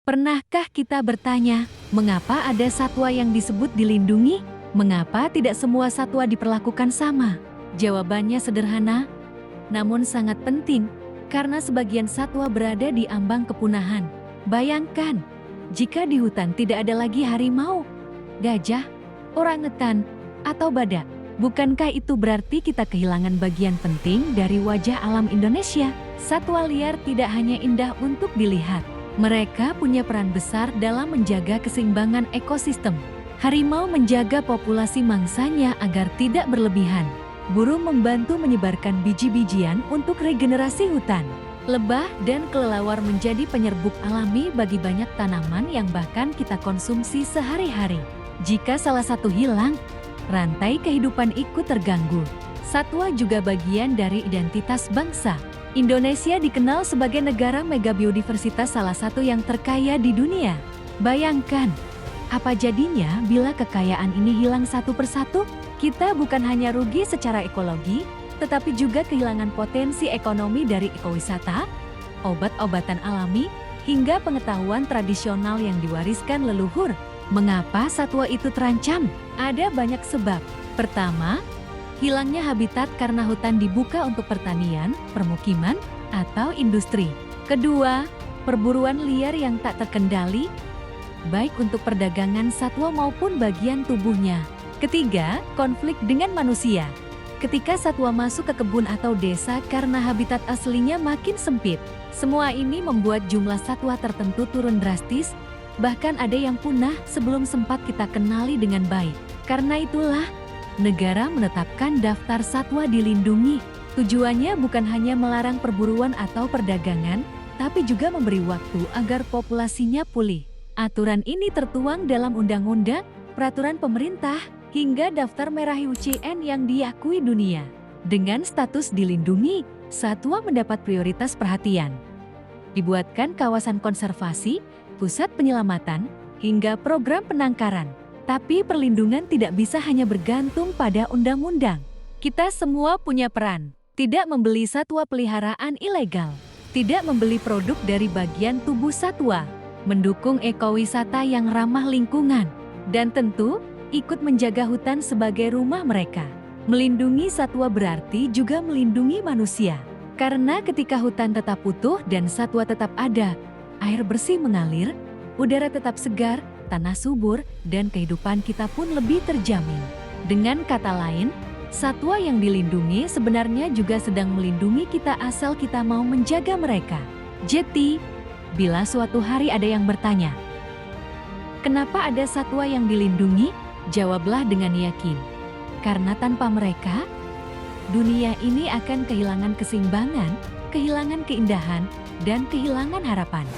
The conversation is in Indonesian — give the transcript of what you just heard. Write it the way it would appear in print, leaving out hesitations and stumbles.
Pernahkah kita bertanya, mengapa ada satwa yang disebut dilindungi? Mengapa tidak semua satwa diperlakukan sama? Jawabannya sederhana, namun sangat penting, karena sebagian satwa berada di ambang kepunahan. Bayangkan, jika di hutan tidak ada lagi harimau, gajah, orangutan, atau badak. Bukankah itu berarti kita kehilangan bagian penting dari wajah alam Indonesia? Satwa liar tidak hanya indah untuk dilihat. Mereka punya peran besar dalam menjaga keseimbangan ekosistem. Harimau menjaga populasi mangsanya agar tidak berlebihan. Burung membantu menyebarkan biji-bijian untuk regenerasi hutan. Lebah dan kelelawar menjadi penyerbuk alami bagi banyak tanaman yang bahkan kita konsumsi sehari-hari. Jika salah satu hilang, rantai kehidupan ikut terganggu. Satwa juga bagian dari identitas bangsa. Indonesia dikenal sebagai negara megabiodiversitas salah satu yang terkaya di dunia. Bayangkan, apa jadinya bila kekayaan ini hilang satu persatu? Kita bukan hanya rugi secara ekologi, tetapi juga kehilangan potensi ekonomi dari ekowisata, obat-obatan alami, hingga pengetahuan tradisional yang diwariskan leluhur. Mengapa satwa itu terancam? Ada banyak sebab. Pertama, hilangnya habitat karena hutan dibuka untuk pertanian, permukiman, atau industri. Kedua, perburuan liar yang tak terkendali, baik untuk perdagangan satwa maupun bagian tubuhnya. Ketiga, konflik dengan manusia. Ketika satwa masuk ke kebun atau desa karena habitat aslinya makin sempit, semua ini membuat jumlah satwa tertentu turun drastis, bahkan ada yang punah sebelum sempat kita kenali dengan baik. Karena itulah, negara menetapkan daftar satwa dilindungi. Tujuannya bukan hanya melarang perburuan atau perdagangan, tapi juga memberi waktu agar populasinya pulih. Aturan ini tertuang dalam undang-undang, peraturan pemerintah, hingga daftar merah IUCN yang diakui dunia. Dengan status dilindungi, satwa mendapat prioritas perhatian. Dibuatkan kawasan konservasi, pusat penyelamatan, hingga program penangkaran. Tapi perlindungan tidak bisa hanya bergantung pada undang-undang. Kita semua punya peran. Tidak membeli satwa peliharaan ilegal. Tidak membeli produk dari bagian tubuh satwa. Mendukung ekowisata yang ramah lingkungan. Dan tentu, ikut menjaga hutan sebagai rumah mereka. Melindungi satwa berarti juga melindungi manusia. Karena ketika hutan tetap utuh dan satwa tetap ada, air bersih mengalir, udara tetap segar, tanah subur, dan kehidupan kita pun lebih terjamin. Dengan kata lain, satwa yang dilindungi sebenarnya juga sedang melindungi kita asal kita mau menjaga mereka. Jadi, bila suatu hari ada yang bertanya, kenapa ada satwa yang dilindungi? Jawablah dengan yakin, karena tanpa mereka, dunia ini akan kehilangan keseimbangan, kehilangan keindahan, dan kehilangan harapan.